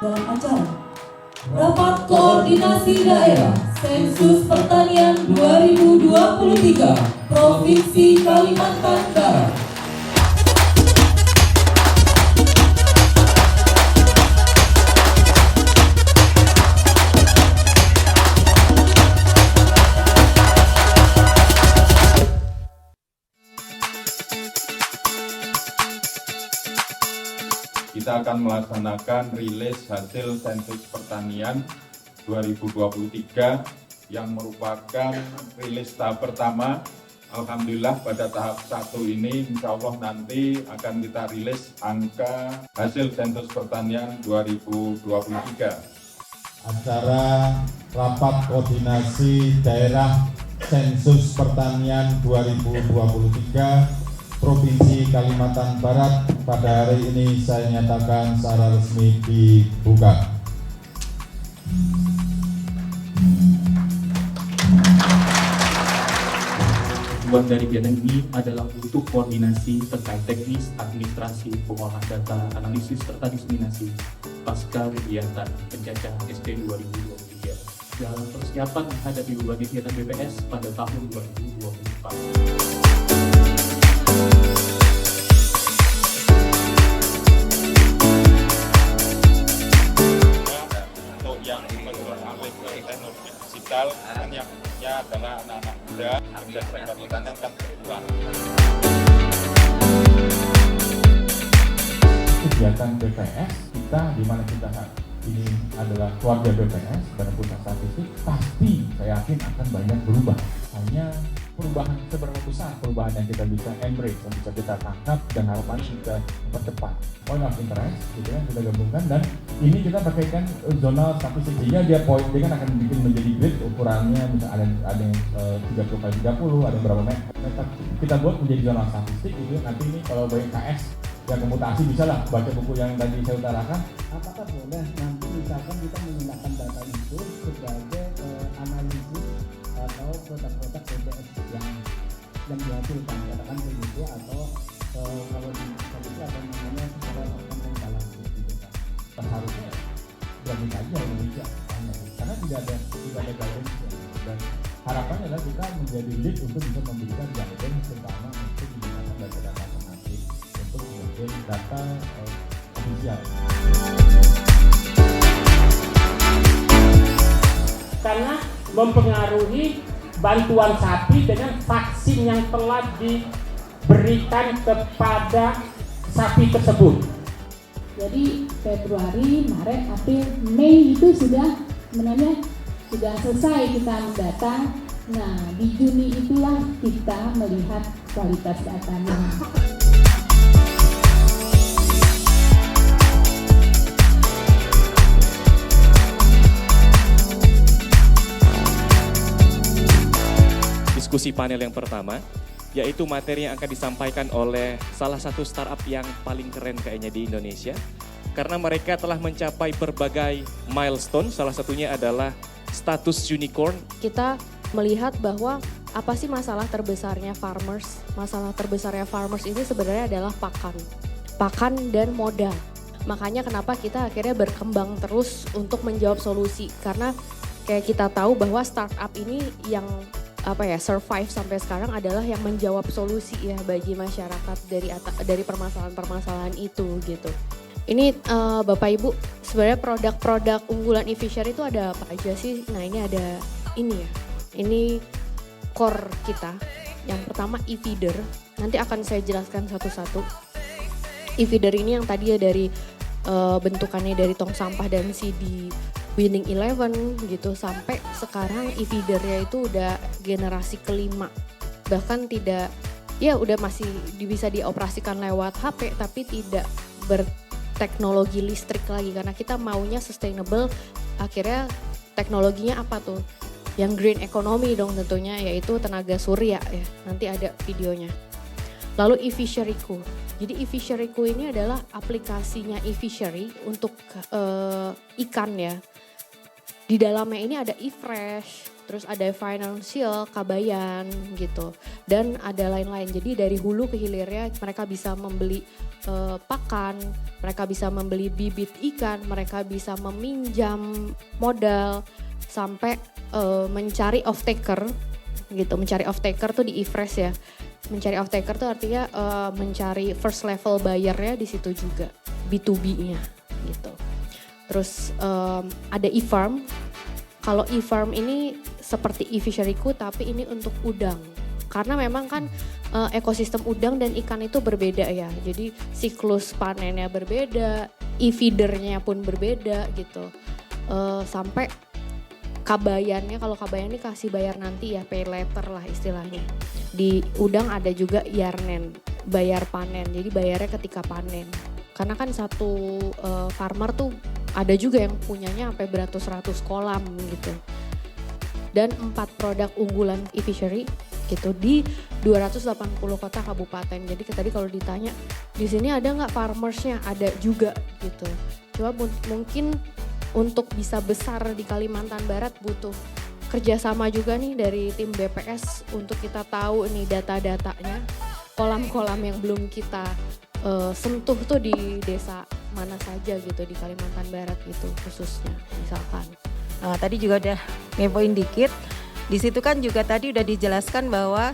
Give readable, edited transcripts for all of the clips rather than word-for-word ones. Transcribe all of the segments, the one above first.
dalam acara Rapat Koordinasi Daerah Sensus Pertanian 2023 Provinsi Kalimantan Barat. Kita akan melaksanakan rilis hasil sensus pertanian 2023 yang merupakan rilis tahap pertama. Alhamdulillah pada tahap 1 ini insya Allah nanti akan kita rilis angka hasil sensus pertanian 2023. Acara Rapat Koordinasi Daerah Sensus Pertanian 2023 Provinsi Kalimantan Barat pada hari ini saya nyatakan secara resmi dibuka. Tujuan dari kegiatan ini adalah untuk koordinasi terkait teknis, administrasi, pengolahan data, analisis, serta diseminasi pasca kegiatan pencacahan SD 2023 dalam persiapan menghadapi berbagai kegiatan BPS pada tahun 2024. Untuk yang mengalami teknologi digital kan yang punya adalah anak-anak muda dan pertanian kan berkurang. Kegiatan BPS kita di mana kita ini adalah keluarga BPS Badan Pusat Statistik, pasti saya yakin akan banyak berubah. Hanya perubahan seberapa besar perubahan yang kita bisa embrace, yang bisa kita tangkap dan harapan kita percepat. Point of interest gitu kan kita gabungkan, dan ini kita pakaikan zona statistik sehingga dia kan akan bikin menjadi grid ukurannya, misalnya ada yang 30x30, ada berapa meter, kita buat menjadi zona statistik gitu. Nanti ini kalau banyak KS yang komutasi bisa lah baca buku yang tadi saya utarakan. Apakah boleh nanti misalkan kita menggunakan data itu sebagai analisis atau produk-produk BPS yang dihasilkan, katakan begitu, atau kalau di itu ada namanya secara konten balance gitu kan? Seharusnya berani saja Indonesia, karena tidak ada guidance, dan harapannya adalah kita menjadi lead untuk bisa memberikan guidance terutama untuk menggunakan data-data alternatif untuk menjadi data ofisial. Karena mempengaruhi bantuan sapi dengan vaksin yang telah diberikan kepada sapi tersebut. Jadi Februari, Maret, April, Mei itu sudah sebenarnya sudah selesai kita mendata. Nah, di Juni itulah kita melihat kualitas datanya. Diskusi panel yang pertama, yaitu materi yang akan disampaikan oleh salah satu startup yang paling keren kayaknya di Indonesia. Karena mereka telah mencapai berbagai milestone, salah satunya adalah status unicorn. Kita melihat bahwa apa sih masalah terbesarnya farmers? Masalah terbesarnya farmers ini sebenarnya adalah pakan dan modal. Makanya kenapa kita akhirnya berkembang terus untuk menjawab solusi. Karena kayak kita tahu bahwa startup ini yang survive sampai sekarang adalah yang menjawab solusi ya bagi masyarakat dari permasalahan-permasalahan itu gitu. Ini Bapak Ibu, sebenarnya produk-produk unggulan eFishery itu ada apa aja sih? Nah ini ada ini ya, ini core kita. Yang pertama eFeeder, nanti akan saya jelaskan satu-satu. eFeeder ini yang tadi ya dari bentukannya dari tong sampah dan CD Winning Eleven gitu, sampai sekarang eFeedernya itu udah generasi kelima. Bahkan tidak, ya udah masih bisa dioperasikan lewat HP tapi tidak berteknologi listrik lagi karena kita maunya sustainable. Akhirnya teknologinya apa tuh? Yang green economy dong tentunya, yaitu tenaga surya ya. Nanti ada videonya. Lalu eFisheryku. Jadi eFisheryku ini adalah aplikasinya eFishery untuk ikan ya. Di dalamnya ini ada eFresh, terus ada financial, Kabayan gitu, dan ada lain-lain. Jadi dari hulu ke hilirnya mereka bisa membeli pakan, mereka bisa membeli bibit ikan, mereka bisa meminjam modal sampai mencari off-taker gitu. Mencari off-taker tuh di IFRES ya. Mencari off-taker tuh artinya mencari first level buyernya di situ juga, B2B-nya gitu. Terus ada e-farm. Kalau e-farm ini seperti e-fisheryku tapi ini untuk udang. Karena memang kan ekosistem udang dan ikan itu berbeda ya. Jadi siklus panennya berbeda, e-feedernya pun berbeda gitu. Sampai kabayannya, kalau kabayan ini kasih bayar nanti ya, pay later lah istilahnya. Di udang ada juga yarnen, bayar panen. Jadi bayarnya ketika panen. Karena kan satu farmer tuh ada juga yang punyanya sampai beratus-ratus kolam gitu. Dan 4 produk unggulan e-fishery gitu di 280 kota kabupaten. Jadi tadi kalau ditanya di sini ada nggak farmersnya, ada juga gitu. Coba mungkin untuk bisa besar di Kalimantan Barat butuh kerjasama juga nih dari tim BPS untuk kita tahu nih data-datanya, kolam-kolam yang belum kita sentuh tuh di desa mana saja gitu di Kalimantan Barat gitu khususnya misalkan. Tadi juga udah ngepoin dikit, di situ kan juga tadi udah dijelaskan bahwa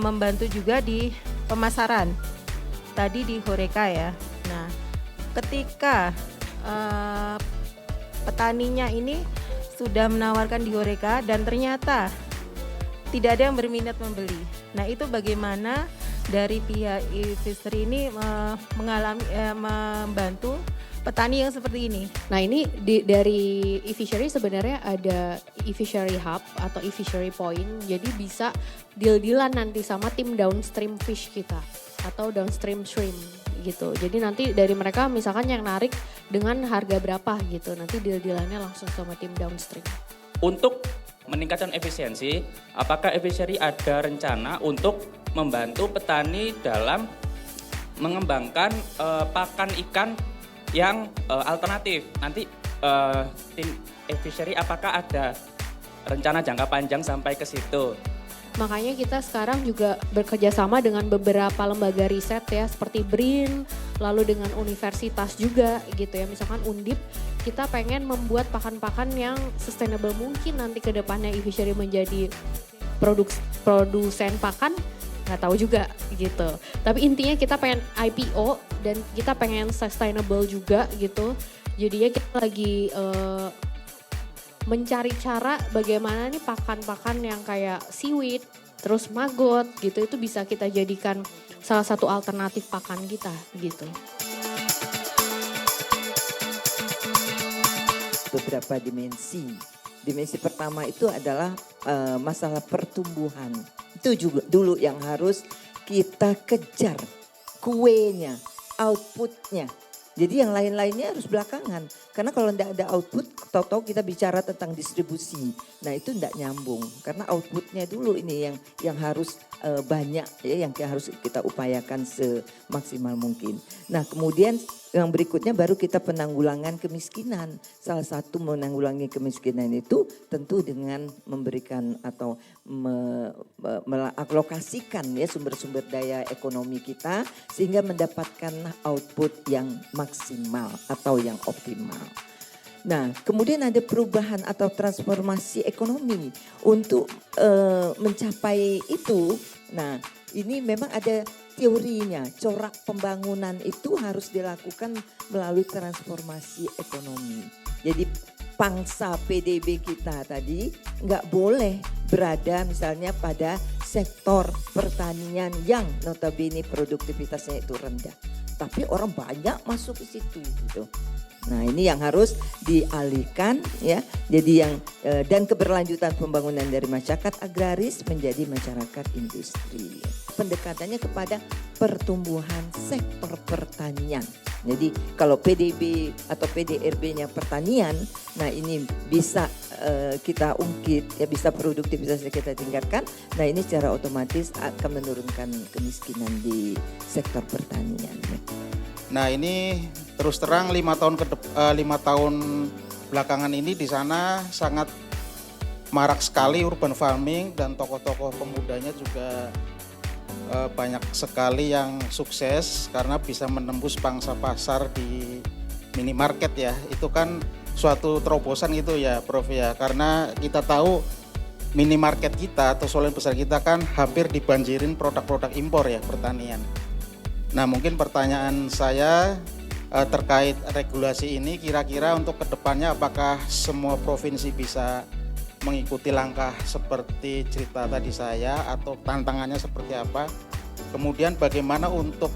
membantu juga di pemasaran, tadi di Horeca ya. Nah ketika petaninya ini sudah menawarkan di Horeca dan ternyata tidak ada yang berminat membeli. Nah itu bagaimana dari pihak e-fishery ini membantu petani yang seperti ini? Nah ini dari e-fishery sebenarnya ada e-fishery hub atau e-fishery point. Jadi bisa deal-dealan nanti sama tim downstream fish kita atau downstream shrimp gitu. Jadi nanti dari mereka misalkan yang narik dengan harga berapa gitu. Nanti deal-dealannya langsung sama tim downstream. Untuk meningkatkan efisiensi, apakah e-fishery ada rencana untuk membantu petani dalam mengembangkan pakan ikan yang alternatif? Nanti tim e-fishery apakah ada rencana jangka panjang sampai ke situ? Makanya kita sekarang juga bekerja sama dengan beberapa lembaga riset ya seperti BRIN, lalu dengan universitas juga gitu ya. Misalkan Undip, kita pengen membuat pakan-pakan yang sustainable mungkin nanti ke depannya e-fishery menjadi produsen pakan. Nggak tahu juga gitu. Tapi intinya kita pengen IPO dan kita pengen sustainable juga gitu. Jadinya kita lagi mencari cara bagaimana nih pakan-pakan yang kayak seaweed, terus maggot gitu itu bisa kita jadikan salah satu alternatif pakan kita gitu. Beberapa dimensi. Dimensi pertama itu adalah masalah pertumbuhan. Itu juga dulu yang harus kita kejar, kuenya, outputnya. Jadi yang lain-lainnya harus belakangan. Karena kalau tidak ada output, tahu-tahu kita bicara tentang distribusi. Nah itu tidak nyambung. Karena outputnya dulu ini yang harus banyak, ya, yang harus kita upayakan semaksimal mungkin. Nah kemudian yang berikutnya baru kita penanggulangan kemiskinan. Salah satu menanggulangi kemiskinan itu tentu dengan memberikan atau mengalokasikan ya sumber-sumber daya ekonomi kita sehingga mendapatkan output yang maksimal atau yang optimal. Nah kemudian ada perubahan atau transformasi ekonomi untuk mencapai itu. Nah ini memang ada teorinya, corak pembangunan itu harus dilakukan melalui transformasi ekonomi. Jadi pangsa PDB kita tadi nggak boleh berada misalnya pada sektor pertanian yang notabene produktivitasnya itu rendah. Tapi orang banyak masuk ke situ gitu. Nah ini yang harus dialihkan ya. Jadi yang dan keberlanjutan pembangunan dari masyarakat agraris menjadi masyarakat industri. Pendekatannya kepada pertumbuhan sektor pertanian. Jadi kalau PDB atau PDRB-nya pertanian, nah ini bisa kita ungkit, ya bisa produktivitasnya kita tingkatkan. Nah ini secara otomatis akan menurunkan kemiskinan di sektor pertanian. Nah ini terus terang 5 tahun belakangan ini di sana sangat marak sekali urban farming dan tokoh-tokoh pemudanya juga banyak sekali yang sukses karena bisa menembus pangsa pasar di minimarket ya. Itu kan suatu terobosan gitu ya Prof ya, karena kita tahu minimarket kita atau swalayan besar kita kan hampir dibanjirin produk-produk impor ya pertanian. Nah mungkin pertanyaan saya terkait regulasi ini kira-kira untuk kedepannya apakah semua provinsi bisa mengikuti langkah seperti cerita tadi saya atau tantangannya seperti apa? Kemudian bagaimana untuk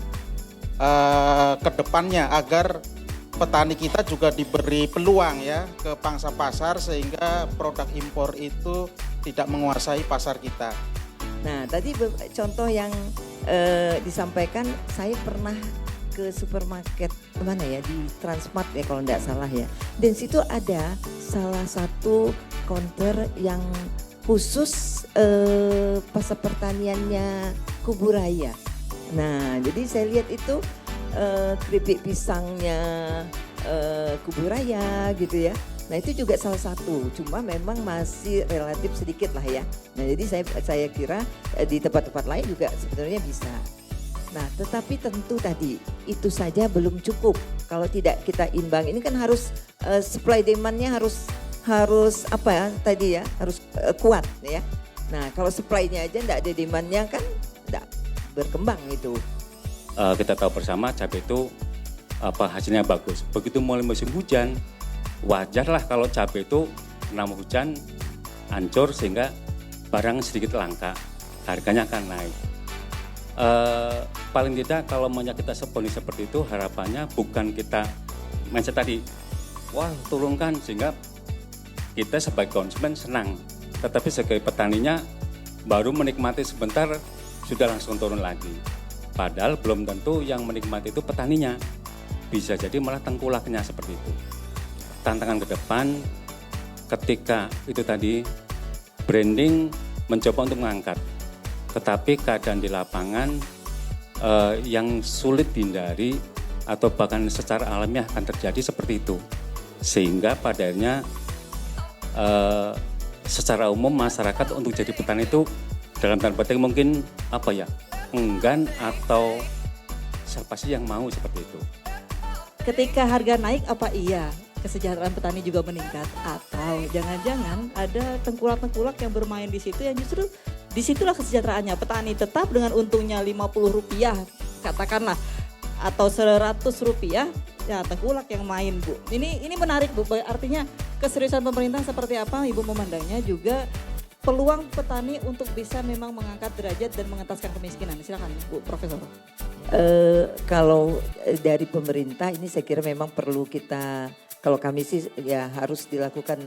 kedepannya agar petani kita juga diberi peluang ya ke pangsa pasar sehingga produk impor itu tidak menguasai pasar kita. Nah tadi contoh yang disampaikan, saya pernah ke supermarket mana ya, di Transmart ya kalau tidak salah ya. Dan situ ada salah satu counter yang khusus pasar pertaniannya Kuburaya. Nah jadi saya lihat itu keripik pisangnya Kuburaya gitu ya. Nah itu juga salah satu, cuma memang masih relatif sedikit lah ya. Nah jadi saya kira di tempat-tempat lain juga sebenarnya bisa. Nah tetapi tentu tadi itu saja belum cukup. Kalau tidak kita imbang, ini kan harus supply demand-nya harus apa ya tadi ya, harus kuat ya. Nah kalau supply-nya aja tidak ada demand-nya kan tidak berkembang itu. Kita tahu bersama cabai itu hasilnya bagus. Begitu mulai musim hujan, wajarlah kalau cabai itu kena hujan hancur sehingga barang sedikit langka, harganya akan naik. Paling tidak kalau maunya kita seponi seperti itu, harapannya bukan kita mindset tadi, wah turunkan sehingga kita sebagai konsumen senang, tetapi sebagai petaninya baru menikmati sebentar sudah langsung turun lagi. Padahal belum tentu yang menikmati itu petaninya, bisa jadi malah tengkulaknya seperti itu. Tantangan ke depan ketika itu tadi branding mencoba untuk mengangkat, tetapi keadaan di lapangan yang sulit dihindari atau bahkan secara alamiah akan terjadi seperti itu. Sehingga pada akhirnya secara umum masyarakat untuk jadi petani itu dalam tanda petik mungkin enggan atau siapa sih yang mau seperti itu. Ketika harga naik apa iya kesejahteraan petani juga meningkat, atau jangan-jangan ada tengkulak-tengkulak yang bermain di situ yang justru disitulah kesejahteraannya. Petani tetap dengan untungnya Rp50 katakanlah atau Rp100 ya tengkulak yang main Bu. Ini menarik Bu, artinya keseriusan pemerintah seperti apa Ibu memandangnya, juga peluang petani untuk bisa memang mengangkat derajat dan mengentaskan kemiskinan. Silakan Bu Profesor. Kalau dari pemerintah ini saya kira memang perlu kita, kalau kami sih ya harus dilakukan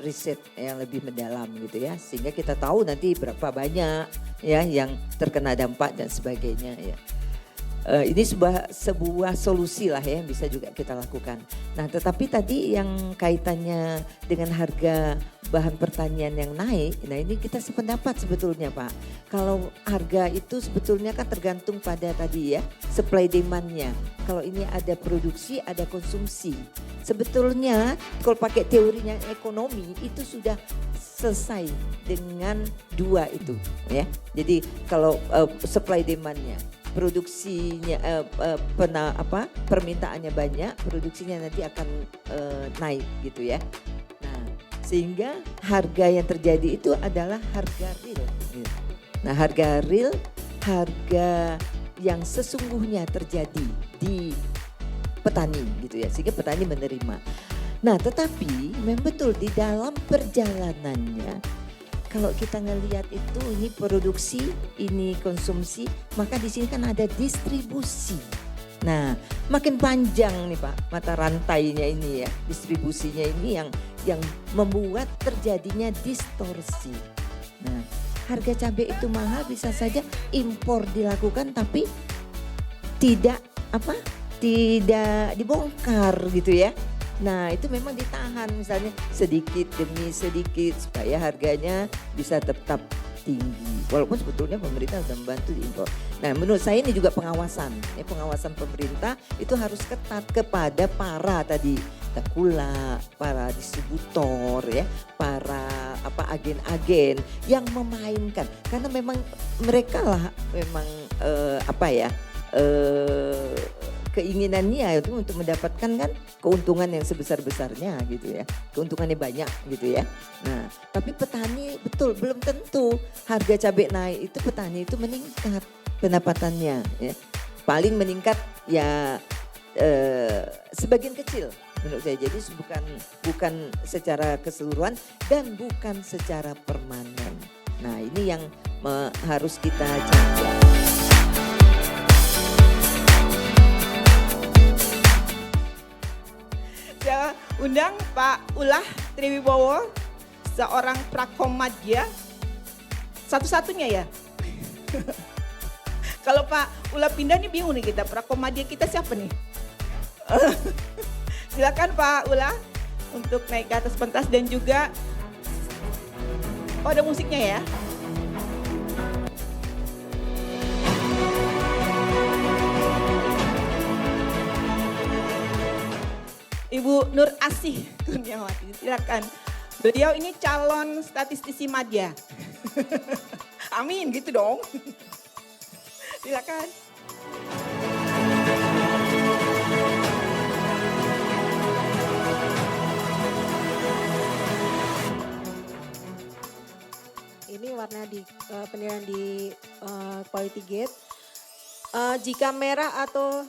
riset yang lebih mendalam gitu ya, sehingga kita tahu nanti berapa banyak ya yang terkena dampak dan sebagainya ya. Ini sebuah solusi lah ya yang bisa juga kita lakukan. Nah tetapi tadi yang kaitannya dengan harga bahan pertanian yang naik, nah ini kita sependapat sebetulnya Pak. Kalau harga itu sebetulnya kan tergantung pada tadi ya, supply demand-nya. Kalau ini ada produksi, ada konsumsi. Sebetulnya kalau pakai teorinya ekonomi itu sudah selesai dengan dua itu ya. Jadi kalau supply demand-nya, produksinya permintaannya banyak, produksinya nanti akan naik gitu ya. Nah, sehingga harga yang terjadi itu adalah harga real. Nah, harga real, harga yang sesungguhnya terjadi di petani gitu ya, sehingga petani menerima. Nah, tetapi memang betul di dalam perjalanannya, kalau kita ngelihat itu ini produksi, ini konsumsi, maka di sini kan ada distribusi. Nah, makin panjang nih Pak mata rantainya ini ya, distribusinya ini yang membuat terjadinya distorsi. Nah, harga cabai itu mahal bisa saja impor dilakukan tapi tidak dibongkar gitu ya. Nah itu memang ditahan misalnya sedikit demi sedikit supaya harganya bisa tetap tinggi. Walaupun sebetulnya pemerintah sudah membantu diimpor. Nah menurut saya ini juga pengawasan. Pengawasan pemerintah itu harus ketat kepada para tadi tekula, para distributor ya, para agen-agen yang memainkan, karena memang mereka lah memang keinginannya itu untuk mendapatkan kan keuntungan yang sebesar-besarnya gitu ya. Keuntungannya banyak gitu ya. Nah, tapi petani betul belum tentu harga cabai naik itu petani itu meningkat pendapatannya ya. Paling meningkat ya sebagian kecil menurut saya. Jadi bukan secara keseluruhan dan bukan secara permanen. Nah, ini yang harus kita jaga. Saya undang Pak Ulah Triwibowo, seorang prakomadya, satu-satunya ya. Kalau Pak Ulah pindah nih bingung nih kita, prakomadya kita siapa nih? Silakan Pak Ulah untuk naik ke atas pentas dan juga, oh ada musiknya ya. Ibu Nur Asih Kurniawati, silakan. Beliau ini calon statistisi madya. Amin, gitu dong. Silakan. Ini warna di penilaian di quality gate. Jika merah atau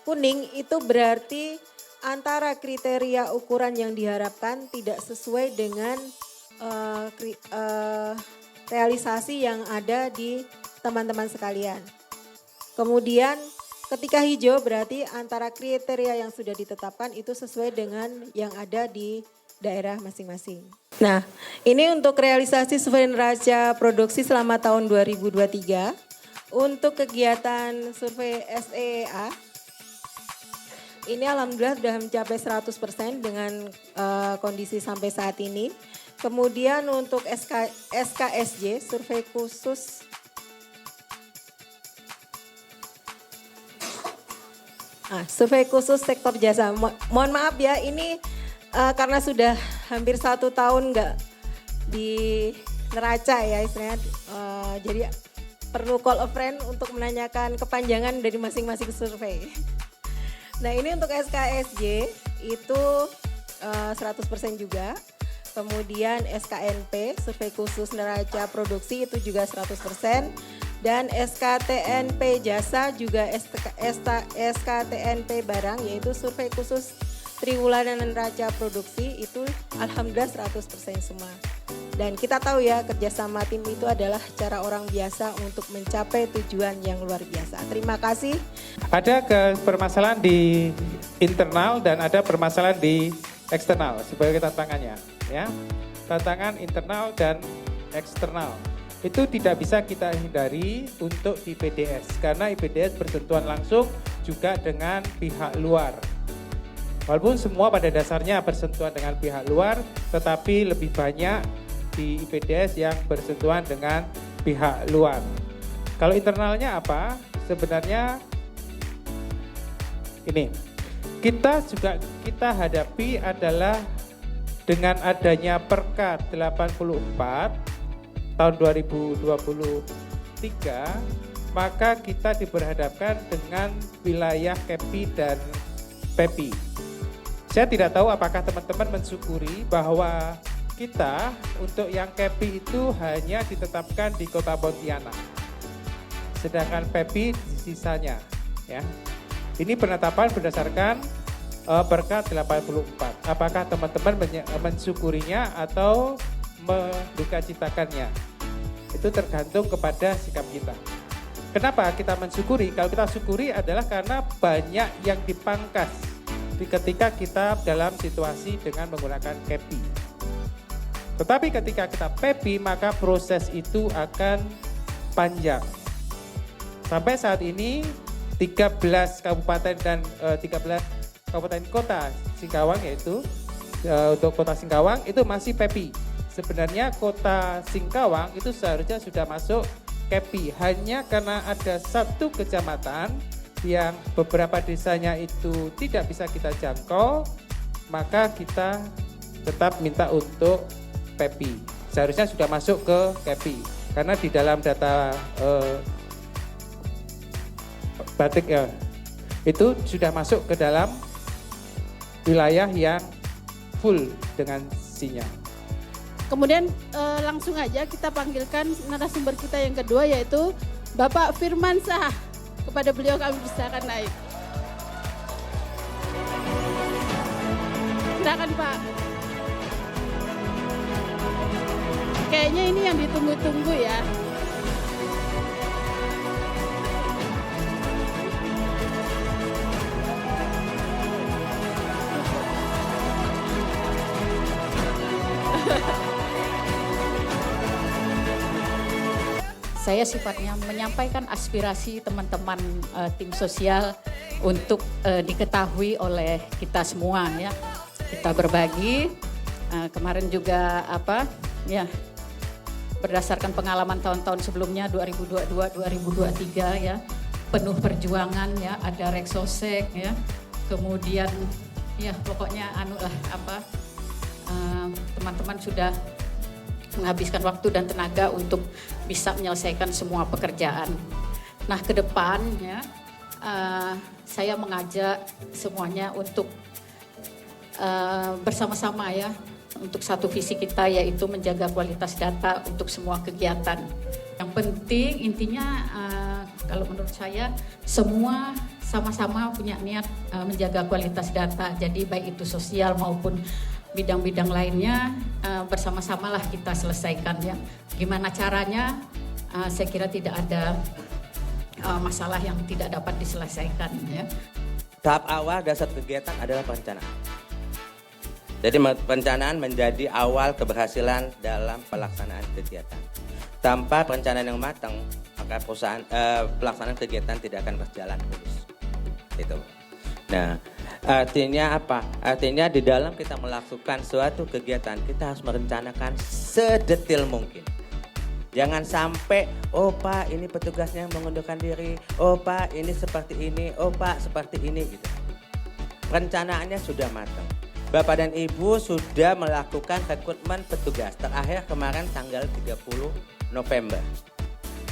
kuning itu berarti antara kriteria ukuran yang diharapkan tidak sesuai dengan realisasi yang ada di teman-teman sekalian. Kemudian ketika hijau berarti antara kriteria yang sudah ditetapkan itu sesuai dengan yang ada di daerah masing-masing. Nah, ini untuk realisasi survei neraca produksi selama tahun 2023. Untuk kegiatan survei SEA, ini alhamdulillah sudah mencapai 100% dengan kondisi sampai saat ini. Kemudian untuk SKSJ, survei khusus survei khusus sektor jasa. Mohon maaf ya, ini karena sudah hampir 1 tahun nggak di neraca ya istilahnya, jadi perlu call a friend untuk menanyakan kepanjangan dari masing-masing survei. Nah, ini untuk SKSJ itu 100% juga. Kemudian SKNP, survei khusus neraca produksi itu juga 100%. Dan SKTNP jasa juga SKTNP barang, yaitu survei khusus triwulan neraca produksi itu alhamdulillah 100% semua. Dan kita tahu ya, kerjasama tim itu adalah cara orang biasa untuk mencapai tujuan yang luar biasa. Terima kasih. Ada permasalahan di internal dan ada permasalahan di eksternal sebagai tantangannya, ya. Tantangan internal dan eksternal itu tidak bisa kita hindari untuk IPDS karena IPDS bersentuhan langsung juga dengan pihak luar. Walaupun semua pada dasarnya bersentuhan dengan pihak luar, tetapi lebih banyak di IPDS yang bersentuhan dengan pihak luar. Kalau internalnya apa? Sebenarnya ini, kita hadapi adalah dengan adanya Perka 84 tahun 2023, maka kita diberhadapkan dengan wilayah KEPI dan PEPI. Saya tidak tahu apakah teman-teman mensyukuri bahwa kita untuk yang KEPI itu hanya ditetapkan di Kota Pontianak, sedangkan PEPI di sisanya. Ya, ini penetapan berdasarkan Perka 84. Apakah teman-teman mensyukurinya atau mendukacitakannya? Itu tergantung kepada sikap kita. Kenapa kita mensyukuri? Kalau kita syukuri adalah karena banyak yang dipangkas ketika kita dalam situasi dengan menggunakan KEPI. Tetapi ketika kita PEPI maka proses itu akan panjang. Sampai saat ini 13 kabupaten dan 13 kabupaten kota Singkawang, yaitu untuk kota Singkawang itu masih PEPI. Sebenarnya kota Singkawang itu seharusnya sudah masuk KEPI, hanya karena ada satu kecamatan yang beberapa desanya itu tidak bisa kita jangkau, maka kita tetap minta untuk PEPI. Seharusnya sudah masuk ke KEPI, karena di dalam data batik ya, itu sudah masuk ke dalam wilayah yang full dengan sinyal. Kemudian langsung aja kita panggilkan narasumber kita yang kedua, yaitu Bapak Firmansyah. Kepada beliau kami persilakan naik. Silakan Pak. Kayaknya ini yang ditunggu-tunggu ya. Saya sifatnya menyampaikan aspirasi teman-teman tim sosial untuk diketahui oleh kita semua ya. Kita berbagi kemarin juga berdasarkan pengalaman tahun-tahun sebelumnya 2022 2023 ya, penuh perjuangan ya, ada Reksosek ya. Kemudian ya pokoknya teman-teman sudah menghabiskan waktu dan tenaga untuk bisa menyelesaikan semua pekerjaan. Nah, ke depan ya, saya mengajak semuanya untuk bersama-sama ya, untuk satu visi kita, yaitu menjaga kualitas data untuk semua kegiatan. Yang penting intinya kalau menurut saya semua sama-sama punya niat menjaga kualitas data. Jadi baik itu sosial maupun bidang-bidang lainnya bersama-samalah kita selesaikan ya. Gimana caranya? Saya kira tidak ada masalah yang tidak dapat diselesaikan ya. Tahap awal dasar kegiatan adalah perencanaan. Jadi perencanaan menjadi awal keberhasilan dalam pelaksanaan kegiatan. Tanpa perencanaan yang matang, maka pelaksanaan kegiatan tidak akan berjalan mulus. Itu. Nah, artinya apa? Artinya di dalam kita melakukan suatu kegiatan, kita harus merencanakan sedetil mungkin. Jangan sampai, oh Pak ini petugasnya yang mengundurkan diri, oh Pak ini seperti ini, oh Pak seperti ini gitu. Perencanaannya sudah matang. Bapak dan Ibu sudah melakukan rekrutmen petugas terakhir kemarin tanggal 30 November.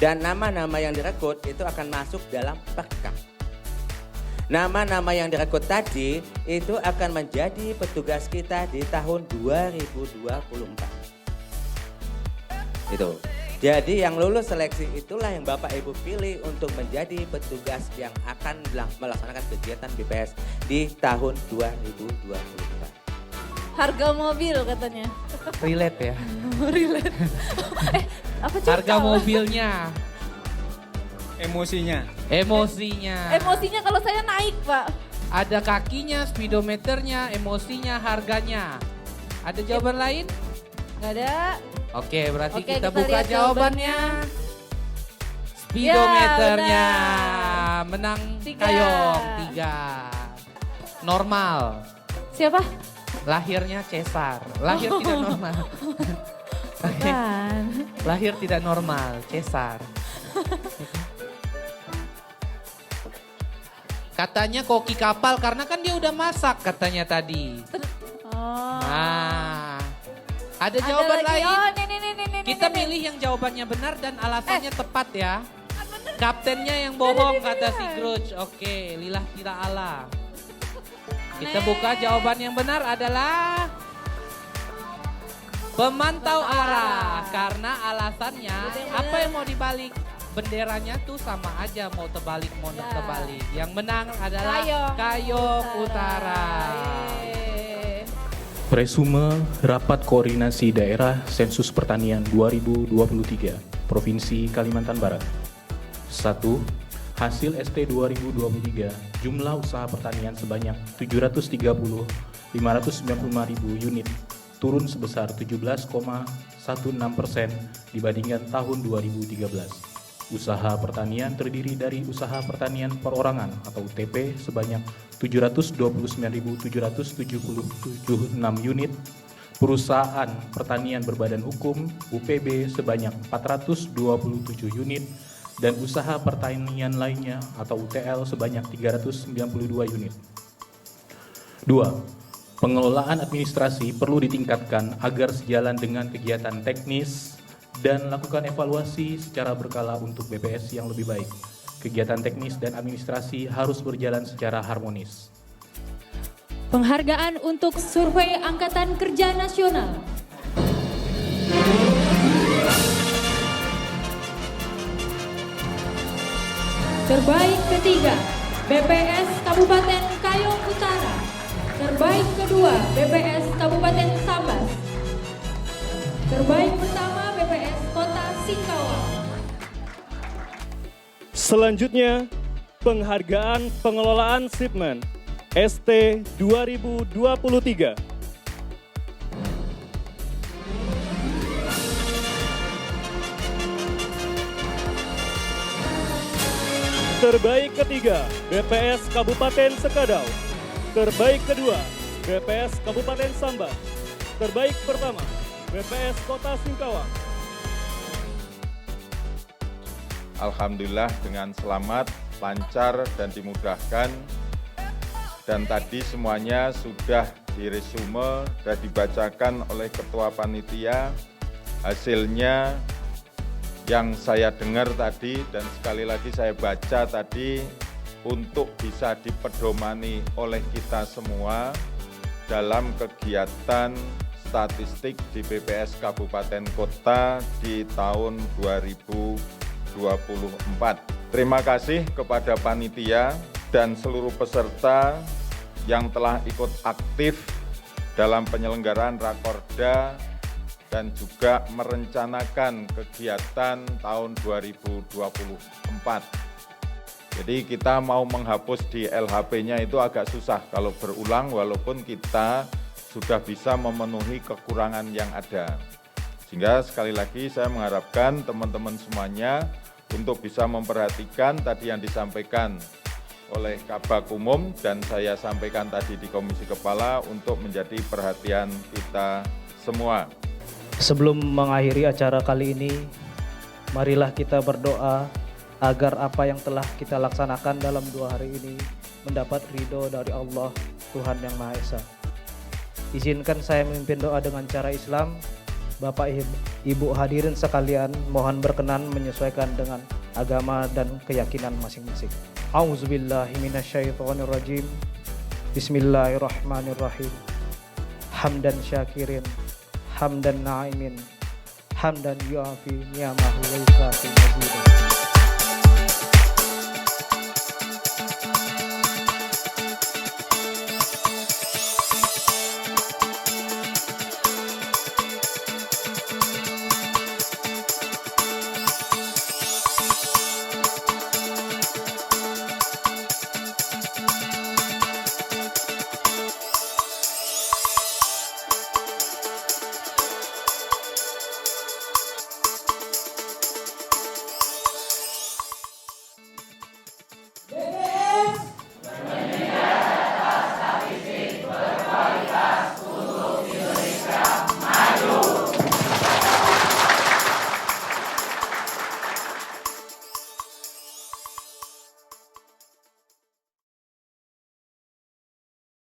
Dan nama-nama yang direkrut itu akan masuk dalam perkap. Nama-nama yang direkrut tadi itu akan menjadi petugas kita di tahun 2024. Itu. Jadi yang lulus seleksi itulah yang Bapak Ibu pilih untuk menjadi petugas yang akan melaksanakan kegiatan BPS di tahun 2024. Harga mobil katanya. Relate ya. Relate. Apa sih? Harga mobilnya. Emosinya. Emosinya kalau saya naik, Pak. Ada kakinya, speedometernya, emosinya, harganya. Ada jawaban lain? Nggak ada. Oke, berarti Oke, kita buka lihat jawabannya. Speedometernya Ya, menang 3. Kayong 3. Normal. Siapa? Lahirnya Cesar. Lahir tidak normal. Oke. Lahir tidak normal, Cesar. Katanya koki kapal karena kan dia udah masak katanya tadi. Nah, ada jawaban lain. Oh, Kita milih yang jawabannya benar dan alasannya tepat ya. Kaptennya yang bohong kata si Grudge. Oke, lillah tidak Allah. Kita buka jawaban yang benar adalah pemantau arah. Karena alasannya apa yang mau dibalik? Benderanya tuh sama aja mau terbalik mau terbalik. Yang menang adalah Kayong Utara. Presume Rapat Koordinasi Daerah Sensus Pertanian 2023 Provinsi Kalimantan Barat. 1. Hasil ST 2023 jumlah usaha pertanian sebanyak 730.595.000 unit, turun sebesar 17,16% dibandingkan tahun 2013. Usaha pertanian terdiri dari usaha pertanian perorangan atau UTP sebanyak 729.777 unit, perusahaan pertanian berbadan hukum UPB sebanyak 427 unit, dan usaha pertanian lainnya atau UTL sebanyak 392 unit. 2. Pengelolaan administrasi perlu ditingkatkan agar sejalan dengan kegiatan teknis dan lakukan evaluasi secara berkala untuk BPS yang lebih baik. Kegiatan teknis dan administrasi harus berjalan secara harmonis. Penghargaan untuk Survei Angkatan Kerja Nasional. Terbaik ketiga, BPS Kabupaten Kayong Utara. Terbaik kedua, BPS Kabupaten Sambas. Terbaik pertama, BPS Kota Singkawang. Selanjutnya, penghargaan pengelolaan shipment ST 2023. Terbaik ketiga, BPS Kabupaten Sekadau. Terbaik kedua, BPS Kabupaten Sambas. Terbaik pertama, BPS Kota Singkawang. Alhamdulillah dengan selamat, lancar, dan dimudahkan. Dan tadi semuanya sudah diresume dan dibacakan oleh Ketua Panitia. Hasilnya yang saya dengar tadi dan sekali lagi saya baca tadi untuk bisa dipedomani oleh kita semua dalam kegiatan statistik di BPS Kabupaten Kota di tahun 2024. Terima kasih kepada panitia dan seluruh peserta yang telah ikut aktif dalam penyelenggaraan Rakorda dan juga merencanakan kegiatan tahun 2024. Jadi kita mau menghapus di LHP-nya itu agak susah kalau berulang walaupun kita sudah bisa memenuhi kekurangan yang ada. Sehingga sekali lagi saya mengharapkan teman-teman semuanya untuk bisa memperhatikan tadi yang disampaikan oleh Kabak Umum dan saya sampaikan tadi di Komisi Kepala untuk menjadi perhatian kita semua. Sebelum mengakhiri acara kali ini, marilah kita berdoa agar apa yang telah kita laksanakan dalam 2 hari ini mendapat ridho dari Allah, Tuhan Yang Maha Esa. Izinkan saya memimpin doa dengan cara Islam. Bapak Ibu hadirin sekalian, mohon berkenan menyesuaikan dengan agama dan keyakinan masing-masing. A'udzubillahi minasyaitonirrajim. Bismillahirrahmanirrahim. Hamdan syakirin, hamdan na'imin, hamdan yu'afi ni'amahu wa yukafi mazidah.